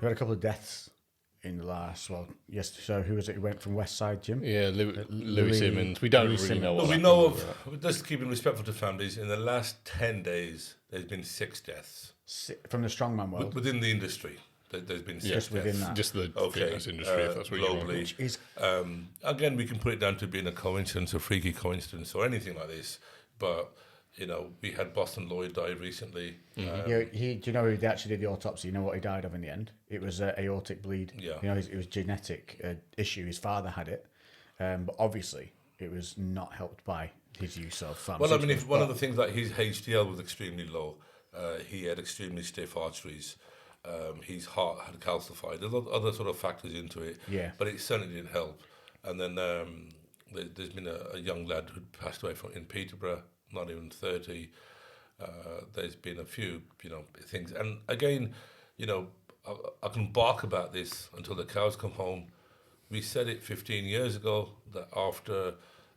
We had a couple of deaths in the last, yes, so who was it who went from West Side Gym? Yeah, Louis Simmons. We don't really know what we happened know with of, just keeping respectful to families, in the last 10 days, there's been 6 deaths. From the strongman world? Within the industry, there's been 6 Just within deaths. that? Just the fitness industry, if that's what globally. you want. Again, we can put it down to being a coincidence, a freaky coincidence, or anything like this, but... we had Boston Lloyd died recently. Do you know who they actually did the autopsy? You know what he died of in the end? It was aortic bleed. Yeah. It was genetic issue. His father had it, but obviously it was not helped by his use of pharmaceuticals. Well, I mean, if one of the things that his HDL was extremely low, he had extremely stiff arteries. His heart had calcified. There's other sort of factors into it. Yeah. But it certainly didn't help. And then there's been a young lad who passed away in Peterborough. Not even 30. There's been a few, things. And again, I can bark about this until the cows come home. We said it 15 years ago that after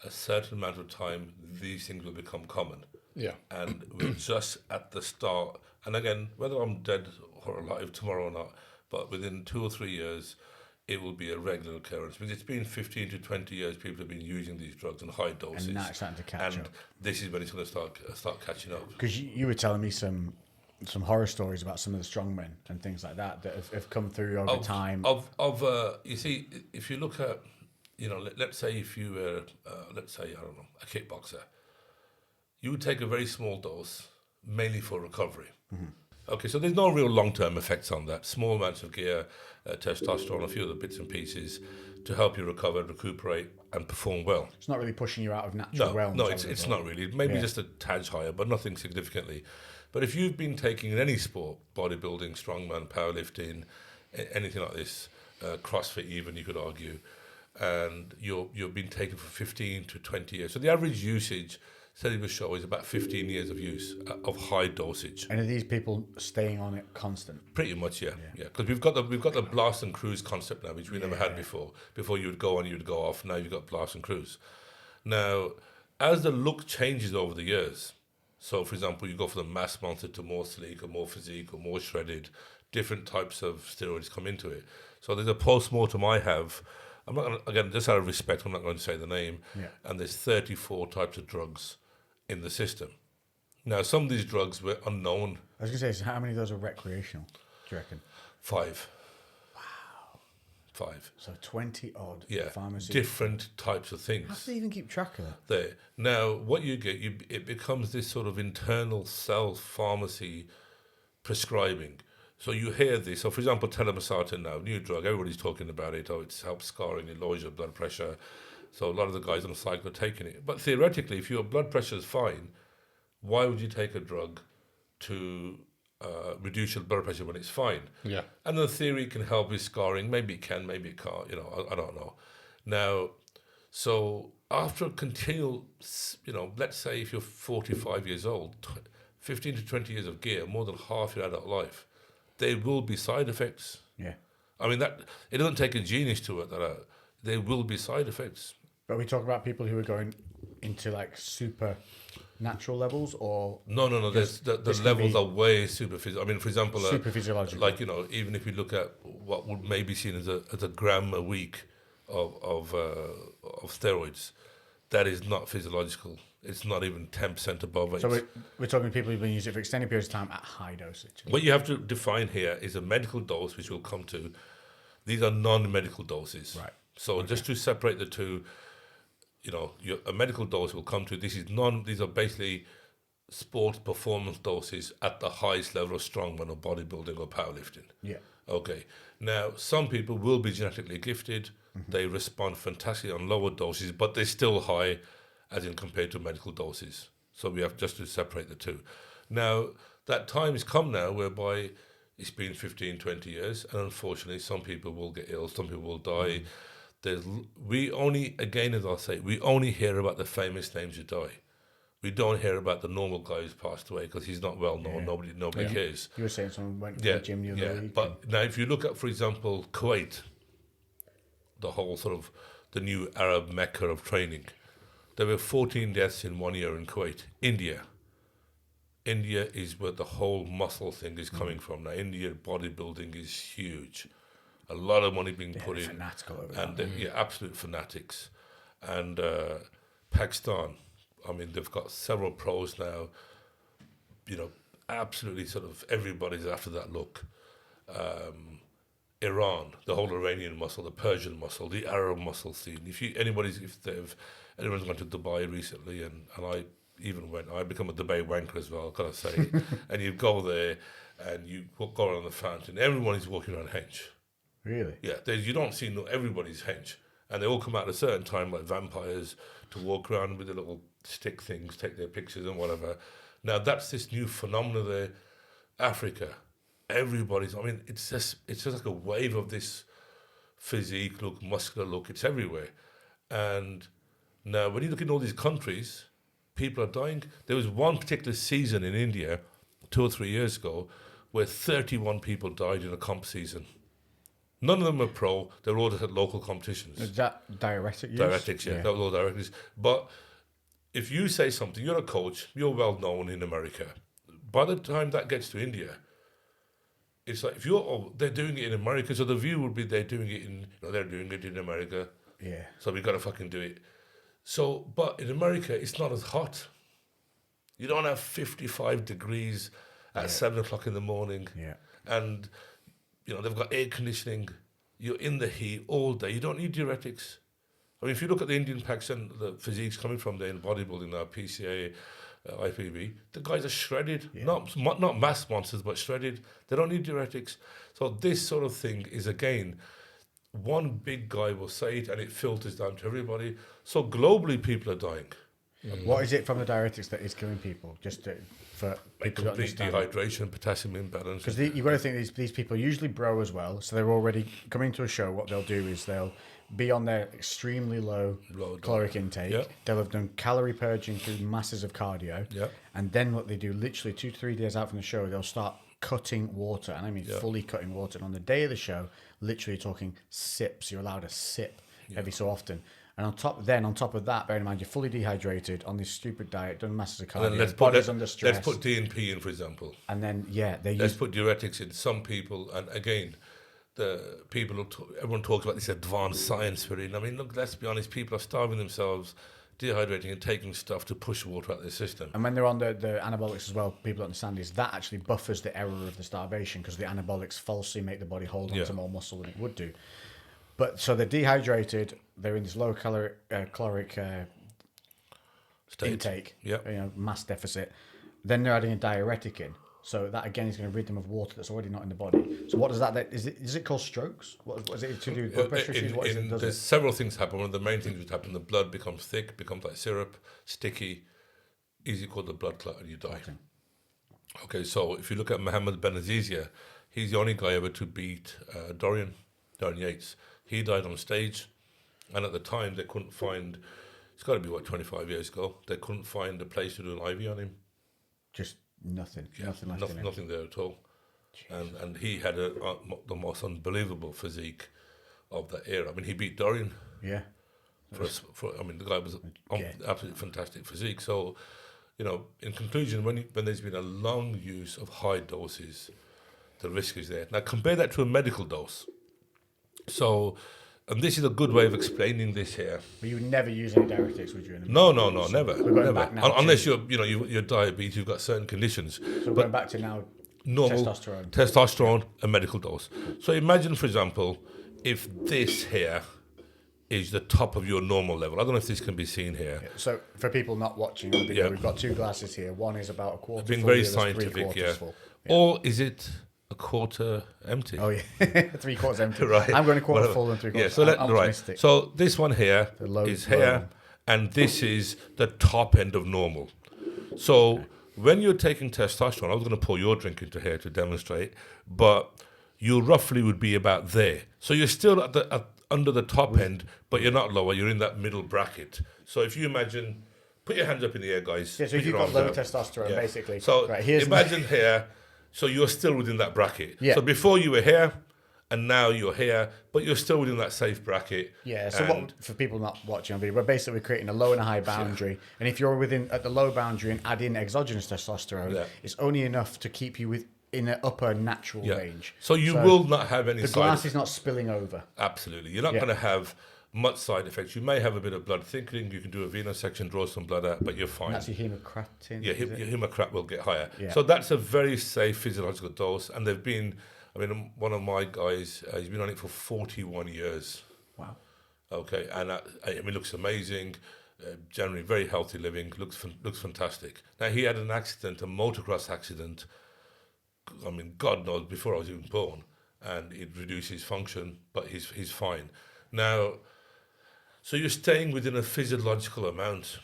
a certain amount of time, these things will become common. Yeah. And we're just at the start. And again, whether I'm dead or alive tomorrow or not, but within 2 or 3 years, it will be a regular occurrence. Because it's been 15 to 20 years people have been using these drugs in high doses. And now it's starting to catch up. This is when it's going to start catching up. Because you were telling me some horror stories about some of the strongmen and things like that have come through over time. You see, if you look at, let's say if you were, a kickboxer, you would take a very small dose, mainly for recovery. Mm-hmm. Okay, so there's no real long-term effects on that. Small amounts of gear, testosterone, a few other bits and pieces to help you recover, recuperate, and perform well. It's not really pushing you out of natural realms. No, it's not really. Maybe just a tad higher, but nothing significantly. But if you've been taking in any sport, bodybuilding, strongman, powerlifting, anything like this, CrossFit even, you could argue, and you've been taking for 15 to 20 years. So the average usage, study will show, is about 15 years of use of high dosage. And are these people staying on it constant? Pretty much, yeah. Because we've got the blast and cruise concept now, which we never had before. Before you would go on, you would go off. Now you've got blast and cruise. Now, as the look changes over the years, so for example, you go from the mass monster to more sleek or more physique or more shredded, different types of steroids come into it. So there's a post-mortem I have. I'm not gonna, again, just out of respect, I'm not going to say the name. Yeah. And there's 34 types of drugs in the system. Now, some of these drugs were unknown. I was going to say, so how many of those are recreational, do you reckon? 5. Wow. 5. So 20 odd pharmacies. Different types of things. How do they even keep track of that? There. Now, what you get, it becomes this sort of internal self-pharmacy prescribing. So you hear this. So, for example, telmisartan now, new drug, everybody's talking about it. Oh, it helps scarring, it lowers your blood pressure. So a lot of the guys on the cycle are taking it. But theoretically, if your blood pressure is fine, why would you take a drug to reduce your blood pressure when it's fine? Yeah. And the theory can help with scarring. Maybe it can, maybe it can't. I don't know. Now, so after a continual, let's say if you're 45 years old, 15 to 20 years of gear, more than half your adult life, there will be side effects. Yeah. I mean, that it doesn't take a genius to work that out. There will be side effects. But we talk about people who are going into like super natural levels, or no. The levels are way super physical. I mean, for example, super physiological. Like even if we look at what would maybe seen as a gram a week of steroids, that is not physiological. It's not even 10% above it. So we're talking people who've been using it for extended periods of time at high dosage. What you have to define here is a medical dose, which we'll come to. These are non-medical doses. Right. So just to separate the two, a medical dose will come to. These are basically sports performance doses at the highest level of strongman or bodybuilding or powerlifting. Yeah. Okay. Now, some people will be genetically gifted. Mm-hmm. They respond fantastically on lower doses, but they're still high, as in compared to medical doses. So we have just to separate the two. Now, that time has come now whereby it's been 15, 20 years, and unfortunately, some people will get ill, some people will die. We only hear about the famous names who die. We don't hear about the normal guy who's passed away because he's not well known. Yeah. Nobody cares. You were saying someone went to the gym the other week. But now, if you look at, for example, Kuwait, the whole sort of the new Arab Mecca of training, there were 14 deaths in 1 year in Kuwait. India, India is where the whole muscle thing is coming from. Now, India bodybuilding is huge. A lot of money being put in. Fanatical over And that. absolute fanatics. And Pakistan, I mean, they've got several pros now. You know, absolutely sort of everybody's after that look. Iran, the whole Iranian muscle, the Persian muscle, the Arab muscle scene. Anyone's gone to Dubai recently, and I even went, I become a Dubai wanker as well, gotta say. And you go there and you go around the fountain, everyone is walking around hench. Really? Yeah, you don't see everybody's hench. And they all come out at a certain time like vampires to walk around with the little stick things, take their pictures and whatever. Now that's this new phenomenon there. Africa, everybody's, I mean, it's just like a wave of this physique look, muscular look, it's everywhere. And now when you look in all these countries, people are dying. There was one particular season in India 2 or 3 years ago where 31 people died in a comp season. None of them were pro. They were all just at local competitions. Is that diuretic use? Diuretics, yeah. That was all diuretics. But if you say something, you're a coach, you're well known in America. By the time that gets to India, it's like they're doing it in America, so the view would be they're doing it in America. Yeah. So we got to fucking do it. So, but in America, it's not as hot. You don't have 55 degrees at 7 o'clock in the morning. Yeah. And, they've got air conditioning. You're in the heat all day. You don't need diuretics. I mean, if you look at the Indian packs and the physiques coming from there in bodybuilding now, PCA, IPB, the guys are shredded. Yeah. Not mass monsters, but shredded. They don't need diuretics. So this sort of thing is, again, one big guy will say it and it filters down to everybody. So globally, people are dying. What is it from the diuretics that is killing people? For people complete dehydration, potassium imbalance. Because you've got to think these people usually bro as well, so they're already coming to a show. What they'll do is they'll be on their extremely low caloric intake. Yep. They'll have done calorie purging through masses of cardio. Yep. And then what they do, literally 2 to 3 days out from the show, they'll start cutting water, and I mean fully cutting water. And on the day of the show, literally talking sips. You're allowed a sip every so often. And on top of that, bear in mind, you're fully dehydrated on this stupid diet, done masses of cardio, body's under stress. Let's put DNP in, for example. And then, let's put diuretics in. Some people, and again, everyone talks about this advanced science for it. I mean, look, let's be honest, people are starving themselves, dehydrating and taking stuff to push water out of their system. And when they're on the anabolics as well, people don't understand is that actually buffers the error of the starvation, because the anabolics falsely make the body hold on to more muscle than it would do. But so they're dehydrated, they're in this low caloric intake, mass deficit. Then they're adding a diuretic in. So that again is going to rid them of water that's already not in the body. So what does that? Is it called strokes? What is it to do with blood pressure issues? There's several things happen. One of the main things that happen: the blood becomes thick, becomes like syrup, sticky, easy called the blood clot, and you die. Okay, so if you look at Mohammed Benazizia, he's the only guy ever to beat Dorian Yates. He died on stage, and at the time they couldn't find. It's got to be 25 years ago. They couldn't find a place to do an IV on him. Just nothing. Nothing there at all. And he had the most unbelievable physique of that era. I mean, he beat Dorian. Yeah. The guy was absolutely fantastic physique. So, in conclusion, when there's been a long use of high doses, the risk is there. Now compare that to a medical dose. So, and this is a good way of explaining this here. But you would never use any diuretics, would you? No, never. Unless you're diabetes, you've got certain conditions. So going back to now, normal testosterone, a medical dose. So imagine, for example, if this here is the top of your normal level. I don't know if this can be seen here. Yeah. So for people not watching the video, we've got 2 glasses here. One is about a quarter full. Being very scientific, full. Or is it a quarter empty? Oh yeah, 3 quarters empty. Right. I'm going to quarter full and 3 quarters. Yeah, so this one here is here, and this is the top end of normal. So when you're taking testosterone, I was going to pour your drink into here to demonstrate, but you roughly would be about there. So you're still under the top end, but you're not lower. You're in that middle bracket. So if you imagine, put your hands up in the air, guys. Yeah. So if you've got low testosterone, basically. So imagine here. So you're still within that bracket. Yeah. So before you were here, and now you're here, but you're still within that safe bracket. Yeah, so what, for people not watching on video, we're basically creating a low and a high boundary, and if you're within at the low boundary and add in exogenous testosterone, it's only enough to keep you in an upper natural range. So you will not have any. The glass is not spilling over. Absolutely, you're not going to have much side effects. You may have a bit of blood thickening. You can do a venesection, draw some blood out, but you're fine. And that's your hemocratin. Yeah, your hemocrat will get higher. Yeah. So that's a very safe physiological dose, and they've been. I mean, one of my guys, he's been on it for 41 years. Wow. Okay, and looks amazing. Generally, very healthy living. Looks fantastic. Now he had an accident, a motocross accident. I mean, God knows, before I was even born, and it reduced his function, but he's fine now. So you're staying within a physiological amount,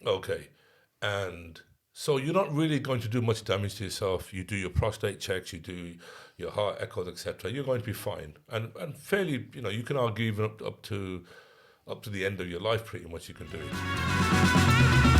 okay, and so you're not really going to do much damage to yourself. You do your prostate checks, you do your heart echoes, etc. You're going to be fine, and fairly, you can argue even up to the end of your life, pretty much you can do it.